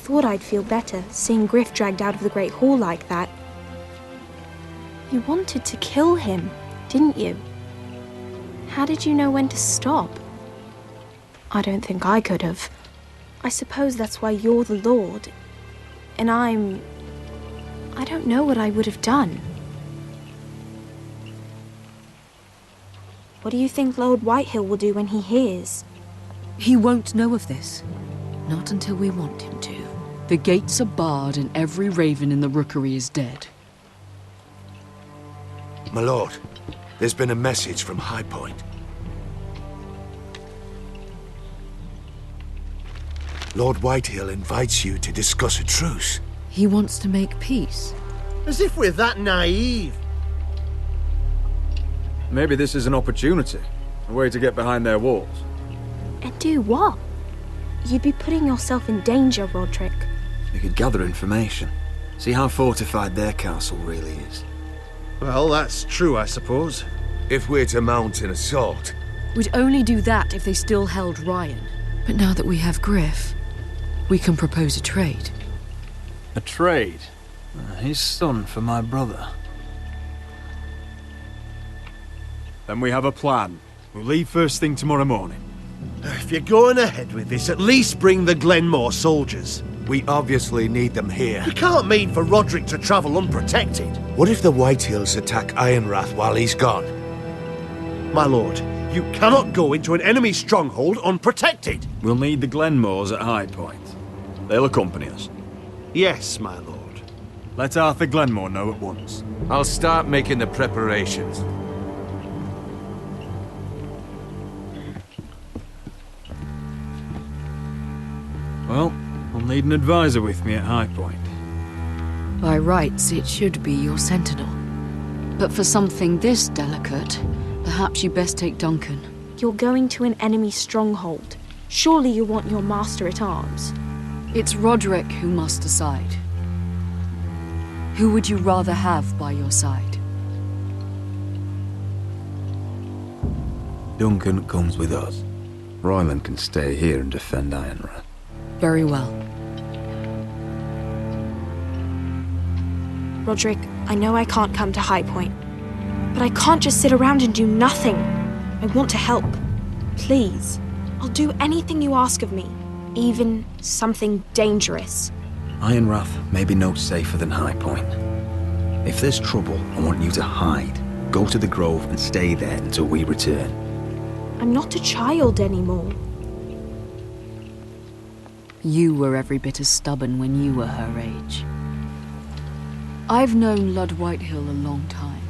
thought I'd feel better seeing Griff dragged out of the Great Hall like that. You wanted to kill him, didn't you? How did you know when to stop? I don't think I could have. I suppose that's why you're the Lord. And I don't know what I would have done. What do you think Lord Whitehill will do when he hears? He won't know of this. Not until we want him to. The gates are barred and every raven in the rookery is dead. My lord, there's been a message from High Point. Lord Whitehill invites you to discuss a truce. He wants to make peace. As if we're that naive. Maybe this is an opportunity. A way to get behind their walls. And do what? You'd be putting yourself in danger, Roderick. We could gather information. See how fortified their castle really is. Well, that's true, I suppose. If we're to mount an assault... We'd only do that if they still held Ryan. But now that we have Griff, we can propose a trade. A trade? His son for my brother. Then we have a plan. We'll leave first thing tomorrow morning. If you're going ahead with this, at least bring the Glenmore soldiers. We obviously need them here. You can't mean for Roderick to travel unprotected. What if the Whitehills attack Ironrath while he's gone? My lord, you cannot go into an enemy stronghold unprotected. We'll need the Glenmores at High Point. They'll accompany us. Yes, my lord. Let Arthur Glenmore know at once. I'll start making the preparations. Well, I'll need an advisor with me at High Point. By rights, it should be your sentinel. But for something this delicate, perhaps you best take Duncan. You're going to an enemy stronghold. Surely you want your master-at-arms. It's Roderick who must decide. Who would you rather have by your side? Duncan comes with us. Ryland can stay here and defend Ironrath. Very well. Roderick, I know I can't come to High Point, but I can't just sit around and do nothing. I want to help. Please. I'll do anything you ask of me, even something dangerous. Ironrath may be no safer than High Point. If there's trouble, I want you to hide. Go to the Grove and stay there until we return. I'm not a child anymore. You were every bit as stubborn when you were her age. I've known Lord Whitehill a long time.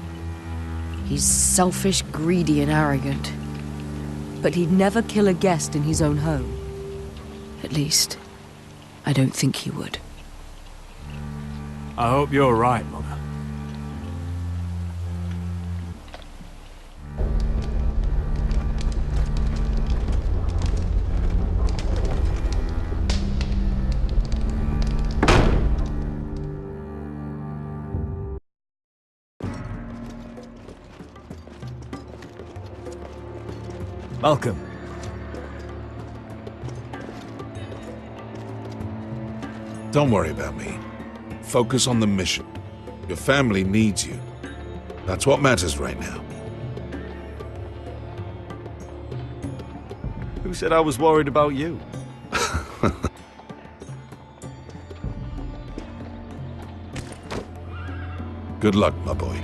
He's selfish, greedy, and arrogant. But he'd never kill a guest in his own home. At least, I don't think he would. I hope you're right, Mother. Welcome. Don't worry about me. Focus on the mission. Your family needs you. That's what matters right now. Who said I was worried about you? Good luck, my boy.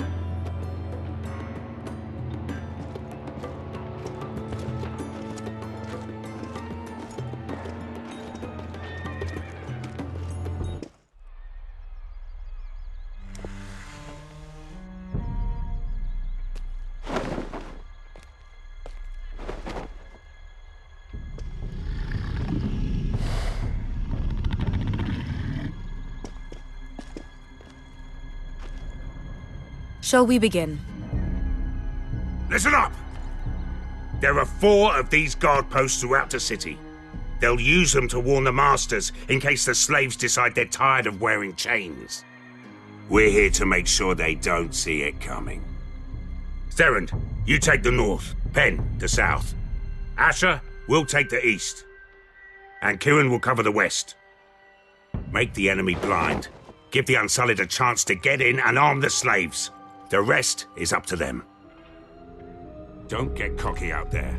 Shall we begin? Listen up! There are 4 of these guard posts throughout the city. They'll use them to warn the masters in case the slaves decide they're tired of wearing chains. We're here to make sure they don't see it coming. Therend, you take the north. Penn, the south. Asher, we'll take the east. And Kieran will cover the west. Make the enemy blind. Give the Unsullied a chance to get in and arm the slaves. The rest is up to them. Don't get cocky out there.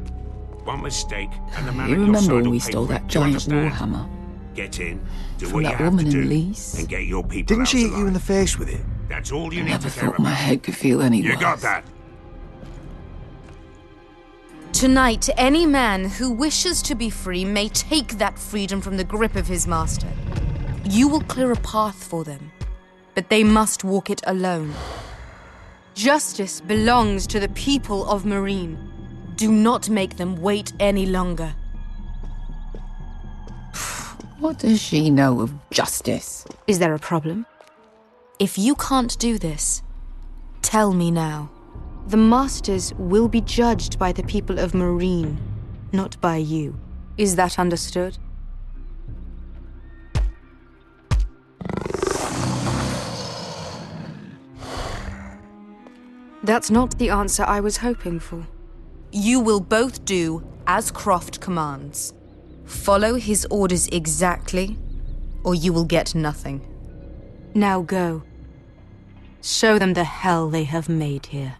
One mistake and the man You at your remember side when will we pay stole for it. that Do you giant understand? warhammer? Get in, do From what you that have woman to in do, Lease? and get your people Didn't out she hit alive. you in the face with it? That's all you need Never to care thought my about. head could feel any You worse. got that? Tonight, any man who wishes to be free may take that freedom from the grip of his master. You will clear a path for them, but they must walk it alone. Justice belongs to the people of Marine. Do not make them wait any longer. What does she know of justice? Is there a problem? If you can't do this, tell me now. The Masters will be judged by the people of Marine, not by you. Is that understood? That's not the answer I was hoping for. You will both do as Croft commands. Follow his orders exactly, or you will get nothing. Now go. Show them the hell they have made here.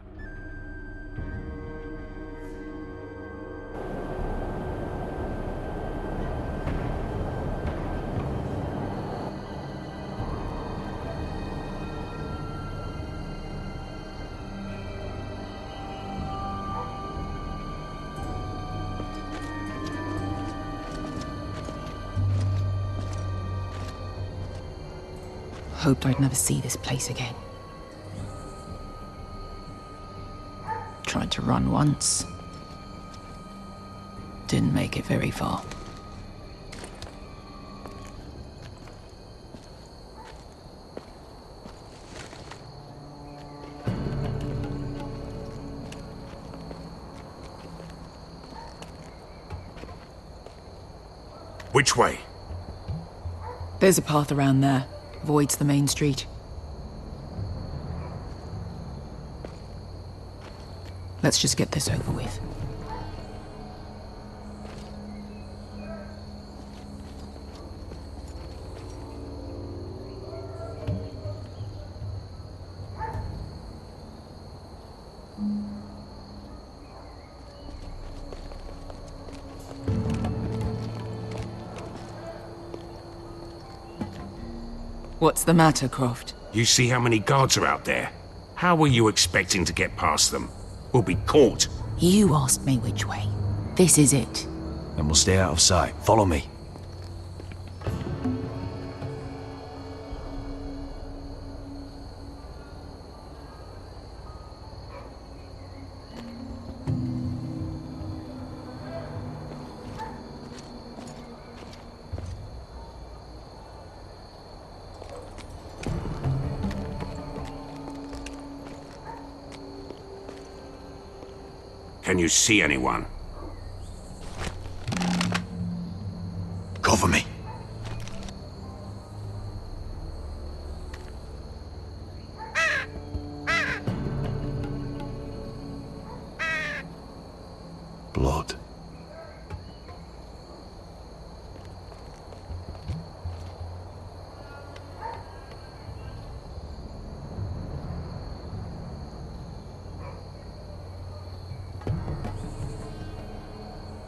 Hoped I'd never see this place again. Tried to run once. Didn't make it very far. Which way? There's a path around there. Voids the main street. Let's just get this over with. What's the matter, Croft? You see how many guards are out there? How were you expecting to get past them? We'll be caught. You asked me which way. This is it. Then we'll stay out of sight. Follow me. Can you see anyone? Cover me. Blood.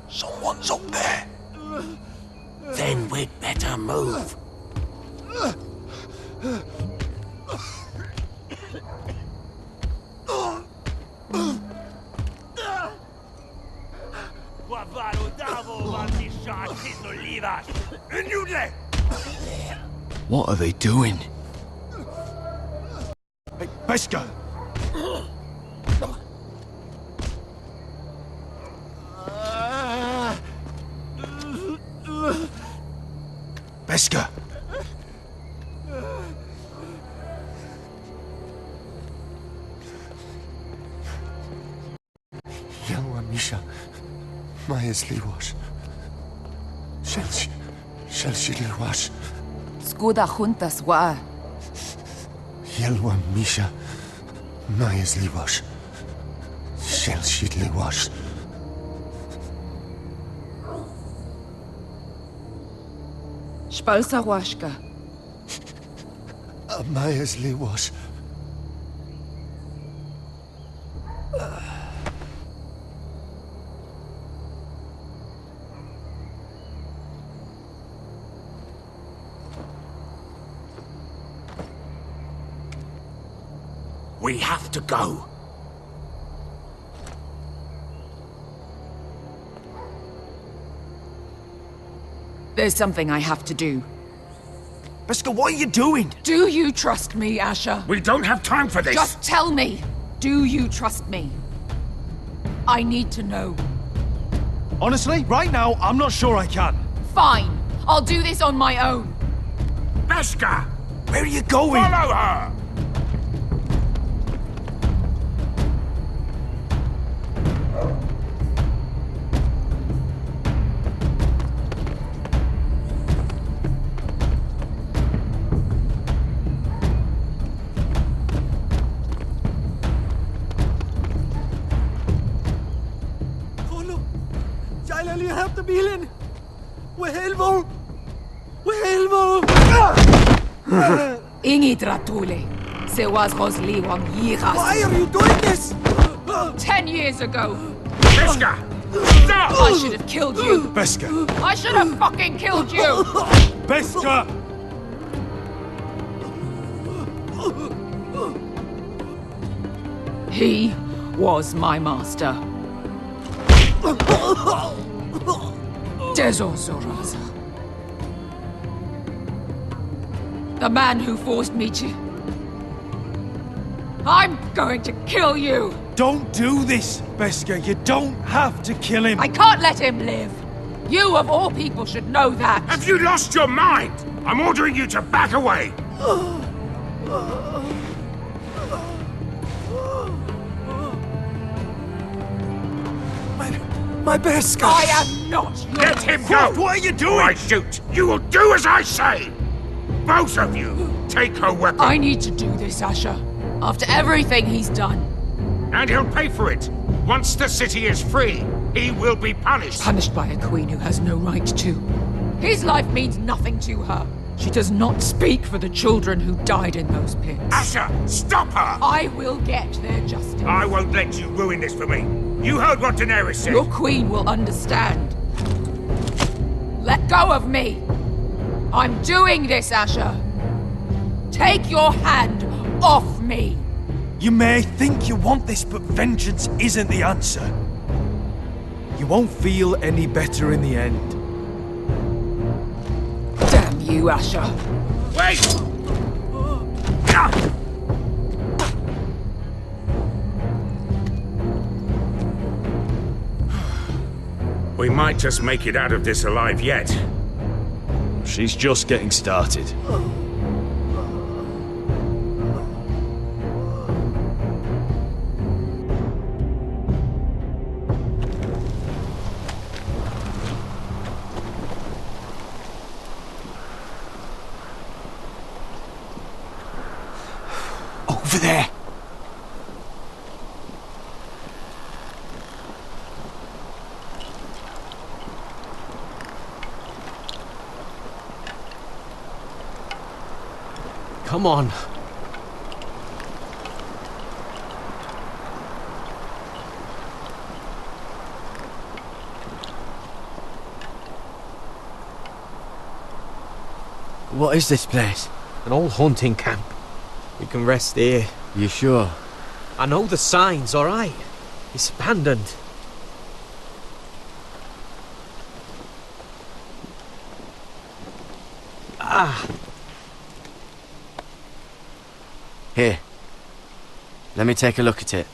Someone's up there. Then we'd better move. What are they doing? Hey, Pesca! Pesca! Yellow Misha, Maya's Liwash. Shelshi Liwash. Skuda juntas wa. Yellow Misha, Maya's Liwash. Shelshi Liwash. Spalsa washka. Maersley was... We have to go. There's something I have to do. Beskha, what are you doing? Do you trust me, Asher? We don't have time for this. Just tell me. Do you trust me? I need to know. Honestly, right now, I'm not sure I can. Fine. I'll do this on my own. Beskha! Where are you going? Follow her! Ingi Dratule. Se was Rosliwam Yiras. Why are you doing this? 10 years ago. Beskha! Stop! I should have killed you. Beskha! I should have fucking killed you. Beskha! He was my master. Dezozoraza. The man who forced me to... I'm going to kill you! Don't do this, Beskha. You don't have to kill him. I can't let him live! You, of all people, should know that! Have you lost your mind? I'm ordering you to back away! My Beskha! I am not your... Let him go! What are you doing? Or I shoot! You will do as I say! Both of you, take her weapon. I need to do this, Asher. After everything he's done. And he'll pay for it. Once the city is free, he will be punished. Punished by a queen who has no right to. His life means nothing to her. She does not speak for the children who died in those pits. Asher, stop her! I will get their justice. I won't let you ruin this for me. You heard what Daenerys said. Your queen will understand. Let go of me. I'm doing this, Asher. Take your hand off me. You may think you want this, but vengeance isn't the answer. You won't feel any better in the end. Damn you, Asher. Wait! We might just make it out of this alive yet. She's just getting started. Over there! Come on. What is this place? An old hunting camp. We can rest here. You sure? I know the signs, alright? It's abandoned. Ah! Here. Let me take a look at it.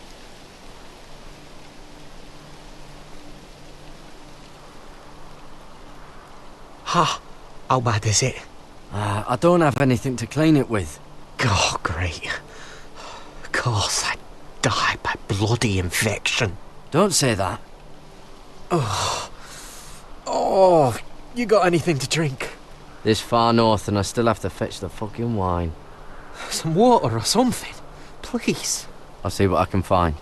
Ha! How bad is it? I don't have anything to clean it with. Oh, great. Of course, I die by bloody infection. Don't say that. Oh, you got anything to drink? This far north and I still have to fetch the fucking wine. Some water or something, please. I'll see what I can find.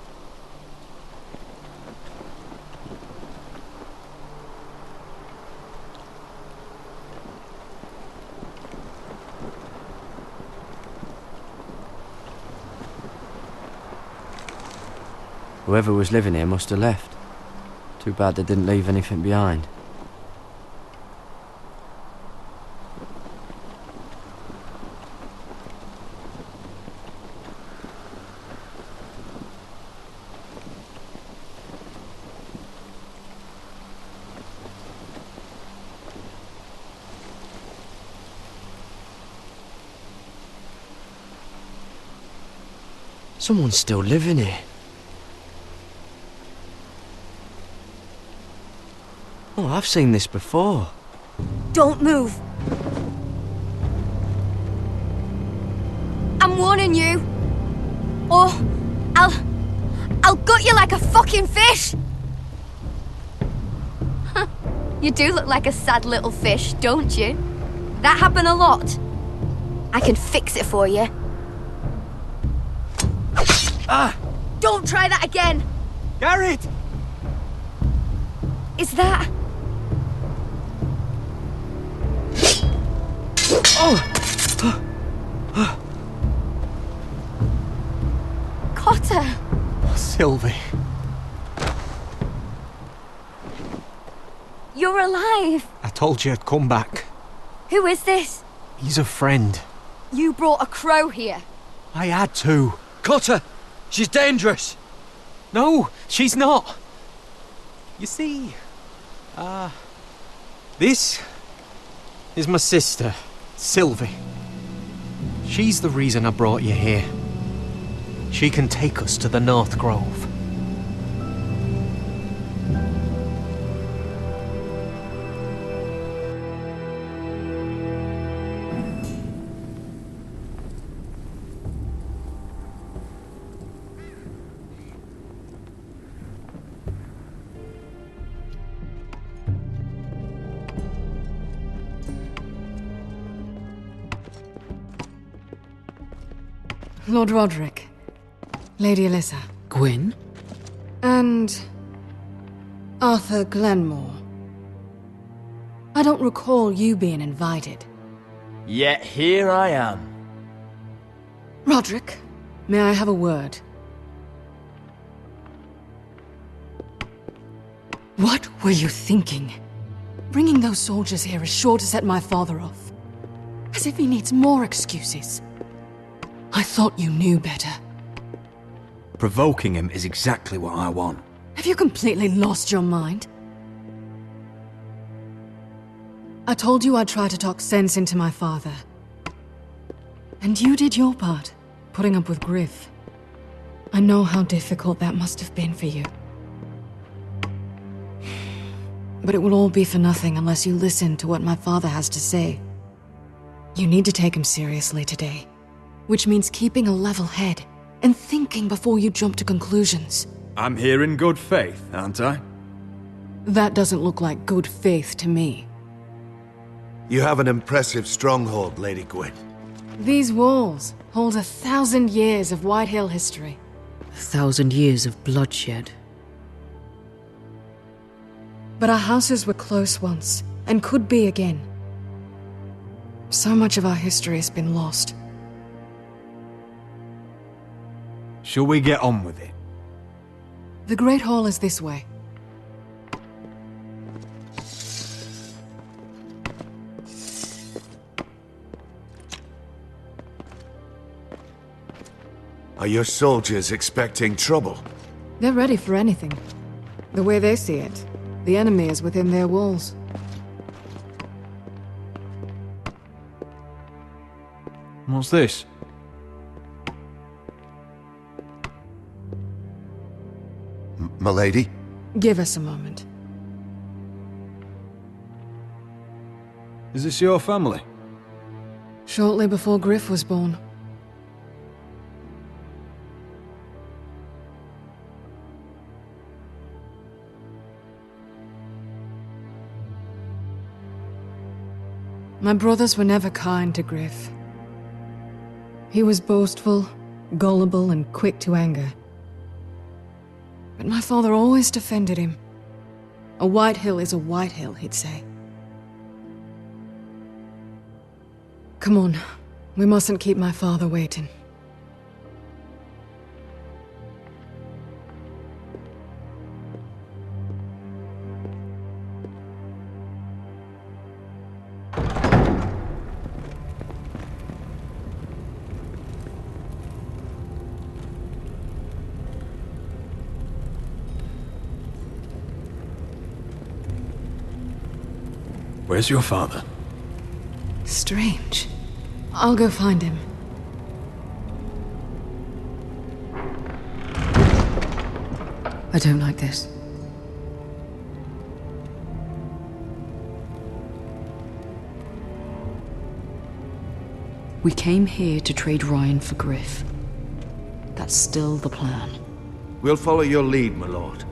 Whoever was living here must have left. Too bad they didn't leave anything behind. Someone's still living here. Oh, I've seen this before. Don't move. I'm warning you. Or I'll gut you like a fucking fish. You do look like a sad little fish, don't you? That happen a lot. I can fix it for you. Ah! Don't try that again. Garrett! Is that... Cotter? Sylvie. You're alive. I told you I'd come back. Who is this? He's a friend. You brought a crow here. I had to. Cotter! She's dangerous! No, she's not. You see, this is my sister, Sylvie. She's the reason I brought you here. She can take us to the North Grove. Lord Roderick, Lady Alyssa, Gwyn? and Arthur Glenmore. I don't recall you being invited. Yet here I am. Roderick, may I have a word? What were you thinking? Bringing those soldiers here is sure to set my father off. As if he needs more excuses. I thought you knew better. Provoking him is exactly what I want. Have you completely lost your mind? I told you I'd try to talk sense into my father. And you did your part, putting up with Griff. I know how difficult that must have been for you. But it will all be for nothing unless you listen to what my father has to say. You need to take him seriously today. Which means keeping a level head and thinking before you jump to conclusions. I'm here in good faith, aren't I? That doesn't look like good faith to me. You have an impressive stronghold, Lady Gwyn. These walls hold 1,000 years of White Hill history. 1,000 years of bloodshed. But our houses were close once, and could be again. So much of our history has been lost. Shall we get on with it? The Great Hall is this way. Are your soldiers expecting trouble? They're ready for anything. The way they see it, the enemy is within their walls. What's this? Milady? Give us a moment. Is this your family? Shortly before Griff was born. My brothers were never kind to Griff. He was boastful, gullible, and quick to anger. But my father always defended him. A White Hill is a White Hill, he'd say. Come on, we mustn't keep my father waiting. Where's your father? Strange. I'll go find him. I don't like this. We came here to trade Ryan for Griff. That's still the plan. We'll follow your lead, my lord.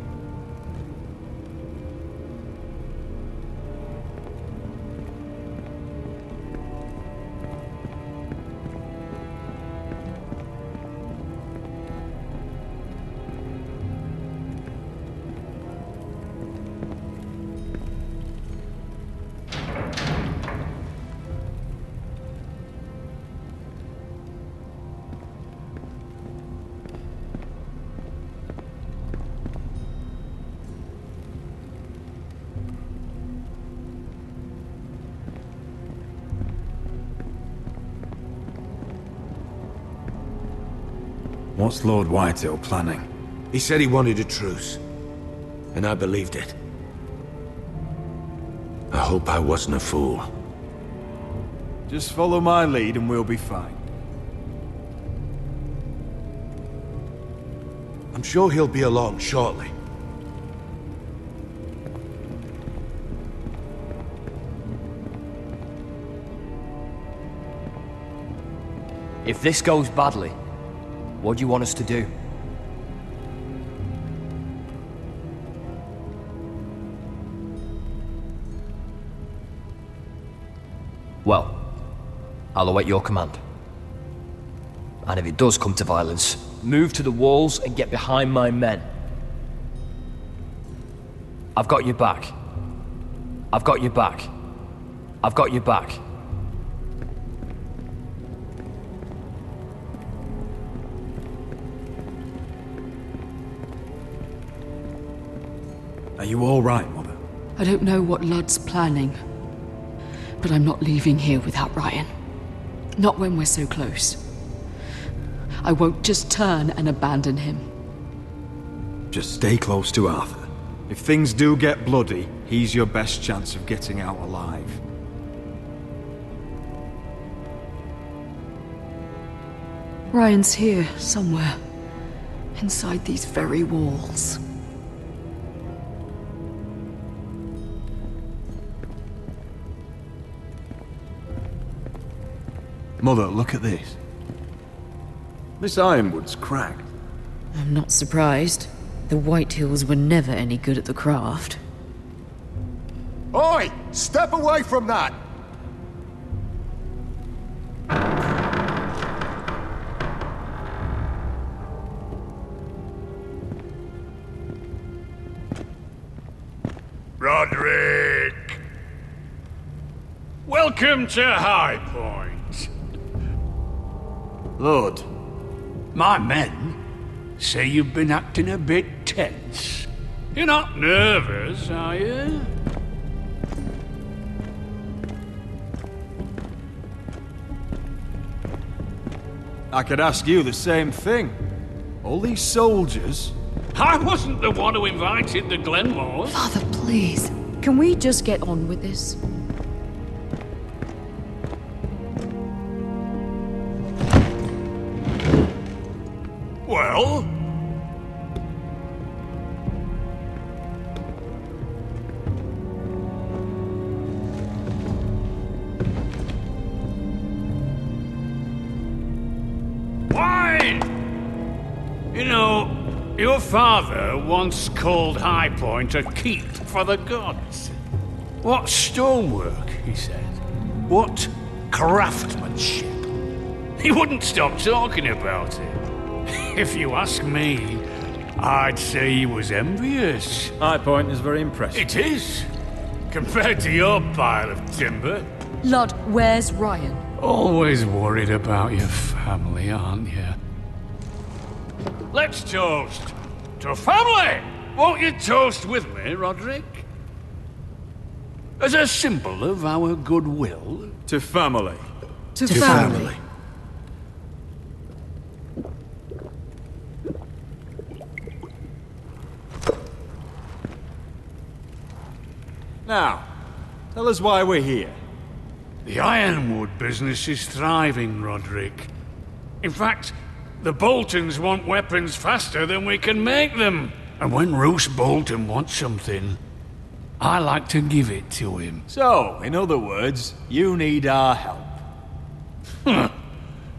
What's Lord Whitehill planning? He said he wanted a truce, and I believed it. I hope I wasn't a fool. Just follow my lead and we'll be fine. I'm sure he'll be along shortly. If this goes badly, what do you want us to do? Well, I'll await your command. And if it does come to violence, move to the walls and get behind my men. I've got your back. I've got your back. I've got your back. Are you all right, Mother? I don't know what Ludd's planning, but I'm not leaving here without Ryan. Not when we're so close. I won't just turn and abandon him. Just stay close to Arthur. If things do get bloody, he's your best chance of getting out alive. Ryan's here, somewhere. Inside these very walls. Mother, look at this. This ironwood's cracked. I'm not surprised. The Whitehills were never any good at the craft. Oi! Step away from that! Roderick! Welcome to High Point. Lord, my men say you've been acting a bit tense. You're not nervous, are you? I could ask you the same thing. All these soldiers... I wasn't the one who invited the Glenmores. Father, please. Can we just get on with this? Well? Why? You know, your father once called High Point a keep for the gods. What stonework, he said. What craftsmanship. He wouldn't stop talking about it. If you ask me, I'd say he was envious. High Point is very impressive. It is. Compared to your pile of timber. Ludd, where's Ryan? Always worried about your family, aren't you? Let's toast to family! Won't you toast with me, Roderick? As a symbol of our goodwill. To family. To family. Now, Tell us why we're here. The Ironwood business is thriving, Roderick. In fact, the Boltons want weapons faster than we can make them. And when Roose Bolton wants something, I like to give it to him. So, in other words, you need our help.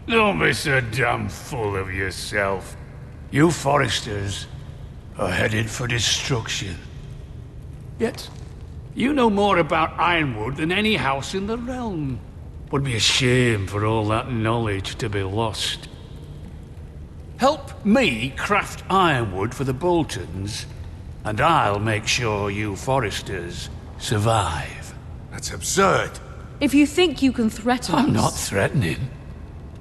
Don't be so damn full of yourself. You Foresters are headed for destruction. Yet, you know more about Ironwood than any house in the realm. Would be a shame for all that knowledge to be lost. Help me craft ironwood for the Boltons, and I'll make sure you Foresters survive. That's absurd. If you think you can threaten us... I'm not threatening.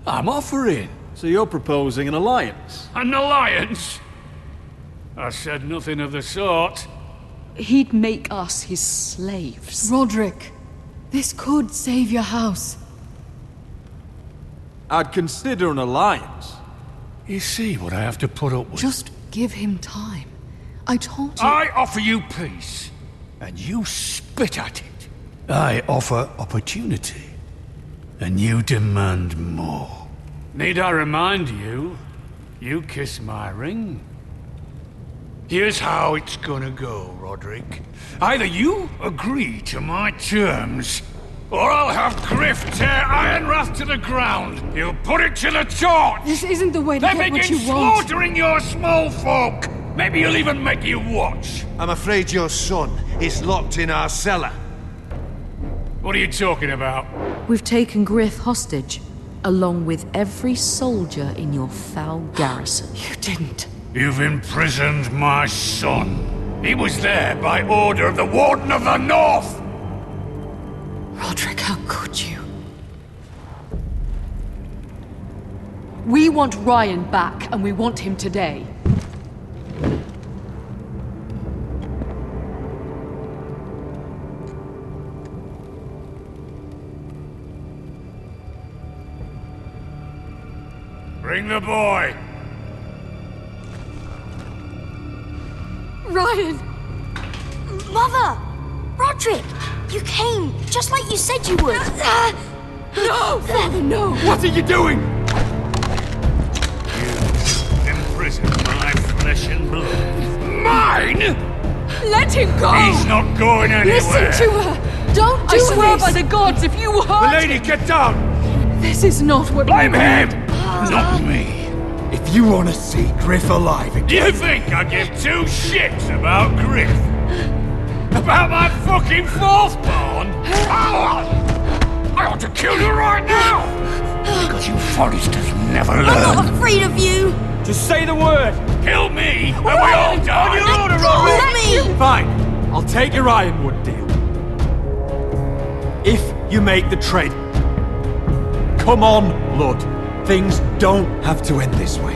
I'm offering. So you're proposing an alliance? An alliance? I said nothing of the sort. He'd make us his slaves. Roderick, this could save your house. I'd consider an alliance. You see what I have to put up with? Just give him time. I told you... I offer you peace, and you spit at it. I offer opportunity, and you demand more. Need I remind you, you kiss my ring? Here's how it's gonna go, Roderick. Either you agree to my terms, or I'll have Griff tear Ironrath to the ground. He'll put it to the torch. This isn't the way to get what you want. Slaughtering your small folk. Maybe he'll even make you watch. I'm afraid your son is locked in our cellar. What are you talking about? We've taken Griff hostage, along with every soldier in your foul garrison. You didn't. You've imprisoned my son. He was there by order of the Warden of the North. Roderick, how could you? We want Ryan back, and we want him today. Bring the boy. Ryan! Mother! Roderick! You came, just like you said you would. No! Father, no! What are you doing? You imprisoned my flesh and blood. Mine? Let him go! He's not going anywhere. Listen to her! Don't do this! I swear by the gods, if you hurt... Milady, get down! This is not what... Blame him! Not me. If you want to see Griff alive again... Do you think I give two shits about Griff? About my fucking fourth-born? I ought to kill you right now! Because you Foresters never learn. I'm not afraid of you! Just say the word! Kill me, and we all die! On your order, Let me! Fine, I'll take your Ironwood deal. If you make the trade. Come on, Blood. Things don't have to end this way.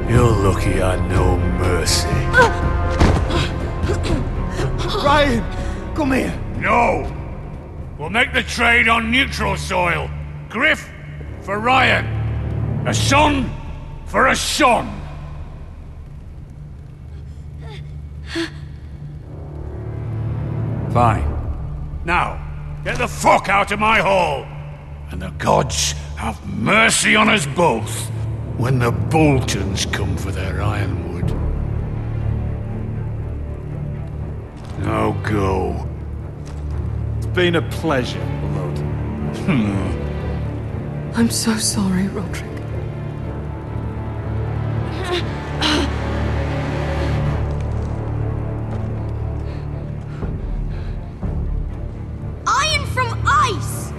You're lucky I know mercy. Ryan, come here. No! We'll make the trade on neutral soil. Griff for Ryan. A son for a son. Fine. Now, get the fuck out of my hall! And the gods have mercy on us both when the Boltons come for their ironwood. Now go. It's been a pleasure, Blood. I'm so sorry, Roderick. Iron from ice!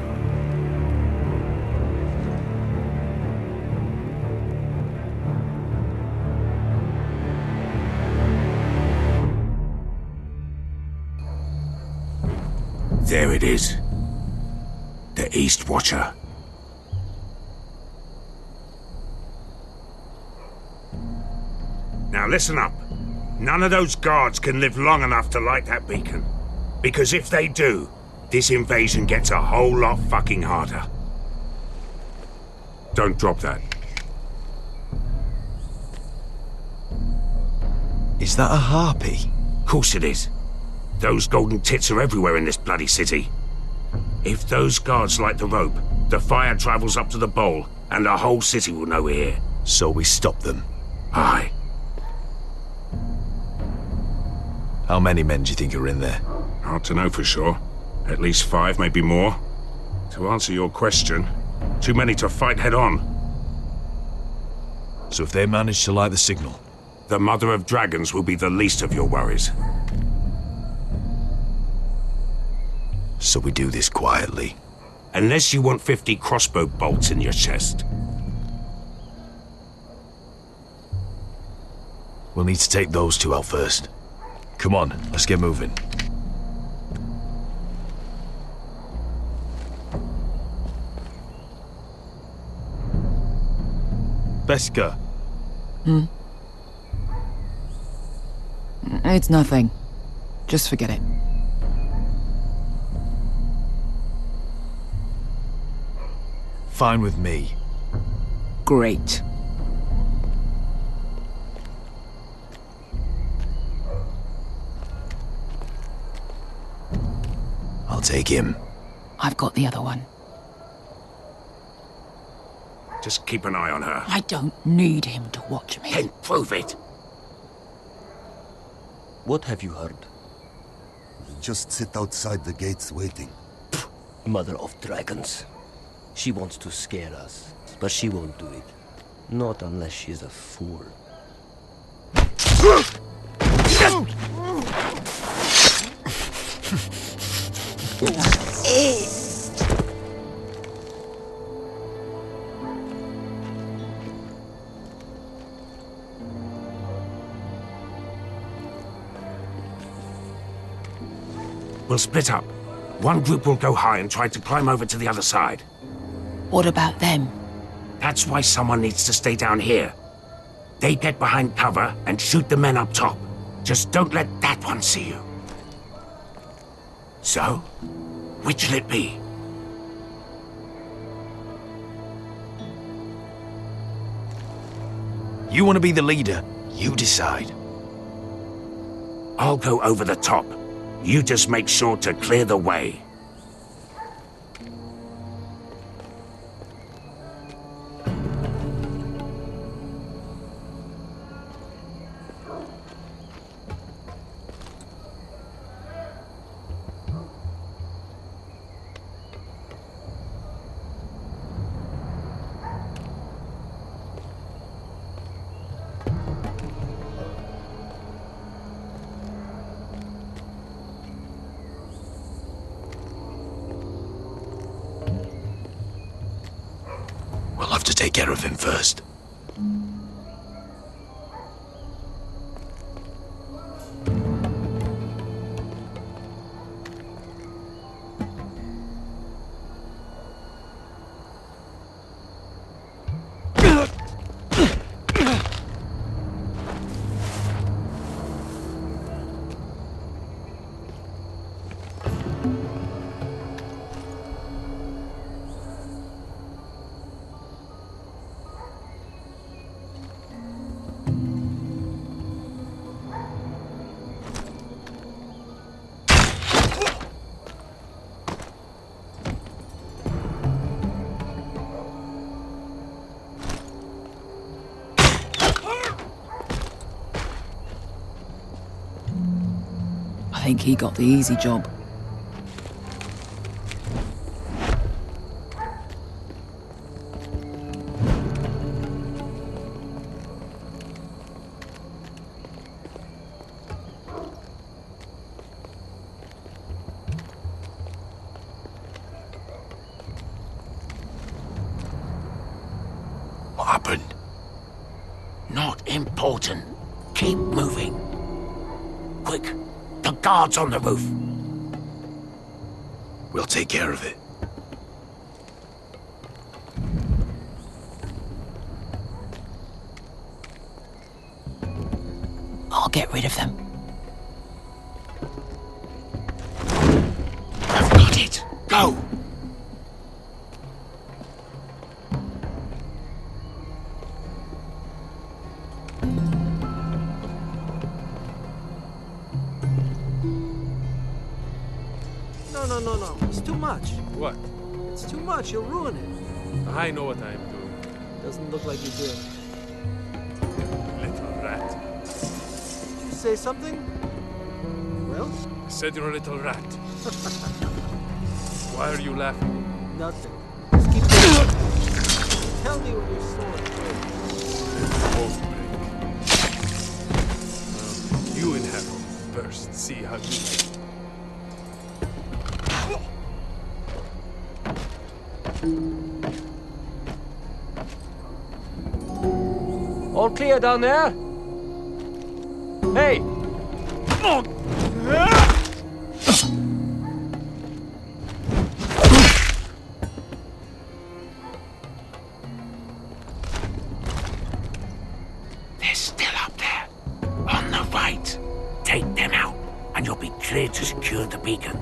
There it is. The East Watcher. Now listen up. None of those guards can live long enough to light that beacon. Because if they do, this invasion gets a whole lot fucking harder. Don't drop that. Is that a harpy? Course it is. Those golden tits are everywhere in this bloody city. If those guards light the rope, the fire travels up to the bowl, and the whole city will know we're here. So we stop them? Aye. How many men do you think are in there? Hard to know for sure. At least 5, maybe more. To answer your question, too many to fight head on. So if they manage to light the signal? The Mother of Dragons will be the least of your worries. So we do this quietly? Unless you want 50 crossbow bolts in your chest. We'll need to take those 2 out first. Come on, let's get moving. Beska. It's nothing. Just forget it. Fine with me. Great. I'll take him. I've got the other one. Just keep an eye on her. I don't need him to watch me. Then prove it. What have you heard? Just sit outside the gates waiting. Mother of Dragons. She wants to scare us, but she won't do it. Not unless she's a fool. We'll split up. One group will go high and try to climb over to the other side. What about them? That's why someone needs to stay down here. They get behind cover and shoot the men up top. Just don't let that one see you. So, which'll it be? You want to be the leader? You decide. I'll go over the top. You just make sure to clear the way. We'll have to take care of him first. I think he got the easy job. What happened? Not important. Keep moving. Quick, the guards on the roof. We'll take care of it. I'll get rid of them. I've got it. Go! No. It's too much. What? It's too much. You'll ruin it. I know what I am doing. Doesn't look like you do. Little rat. Did you say something? Well? I said you're a little rat. Why are you laughing? Nothing. Just keep going. Tell me when you're sore. It won't break. You inhale first. See how you like. All clear down there? Hey! They're still up there. On the right. Take them out, and you'll be cleared to secure the beacon.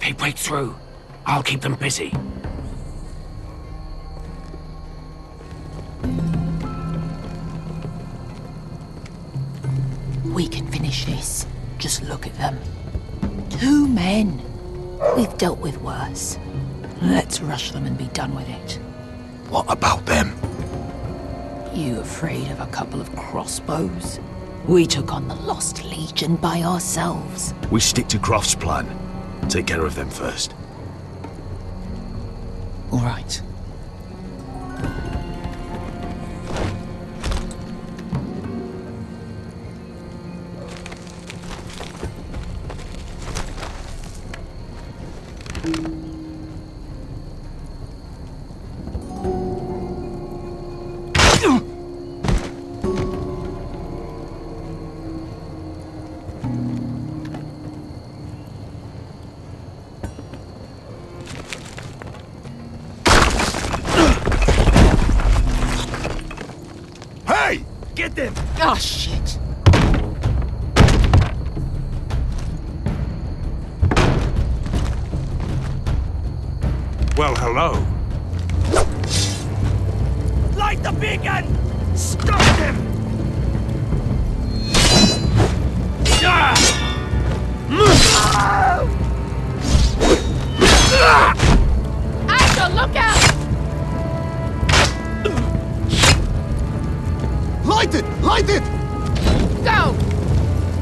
They break through. I'll keep them busy. We can finish this. Just look at them. 2 men. We've dealt with worse. Let's rush them and be done with it. What about them? You afraid of a couple of crossbows? We took on the Lost Legion by ourselves. We stick to Croft's plan. Take care of them first. All right. Hey! Get them! Oh, shit. Well, hello. Light the beacon! Stop them! Asher, look out! Light it! Light it! Go!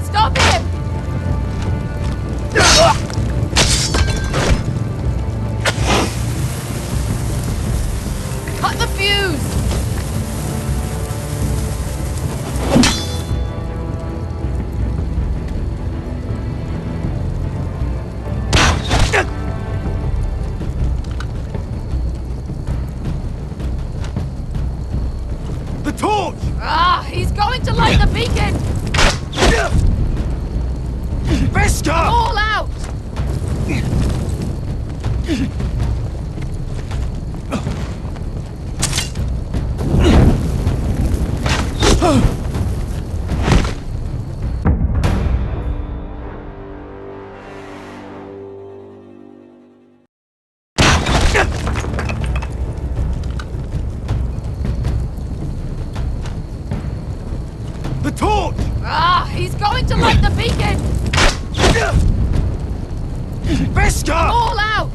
Stop him! Cut the fuse! The torch! Ah, he's going to light the beacon! Veska! All out! The torch! Ah, he's going to light the beacon! Veska! All out!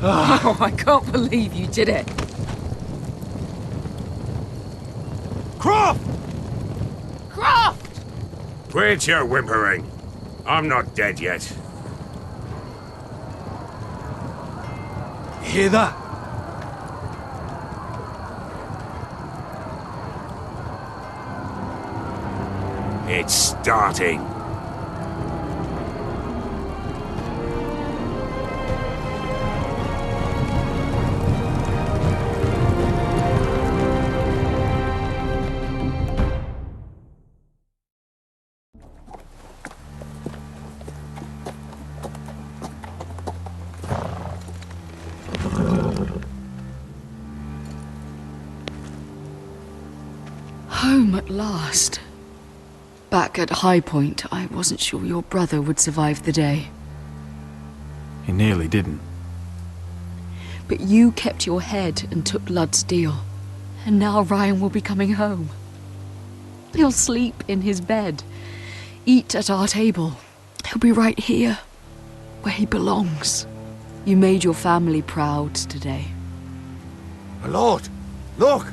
Oh, I can't believe you did it. Croft! Croft! Quit your whimpering. I'm not dead yet. Hear that? It's starting. Home at last. Back at High Point, I wasn't sure your brother would survive the day. He nearly didn't. But you kept your head and took Ludd's deal. And now Ryan will be coming home. He'll sleep in his bed, eat at our table. He'll be right here, where he belongs. You made your family proud today. My lord, look!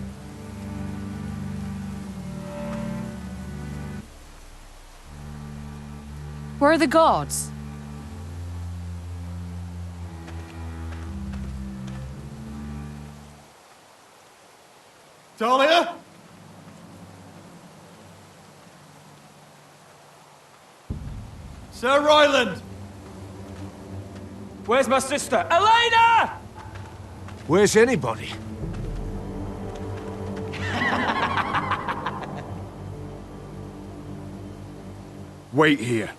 Where are the guards? Talia? Sir Ryland! Where's my sister? Elena! Where's anybody? Wait here.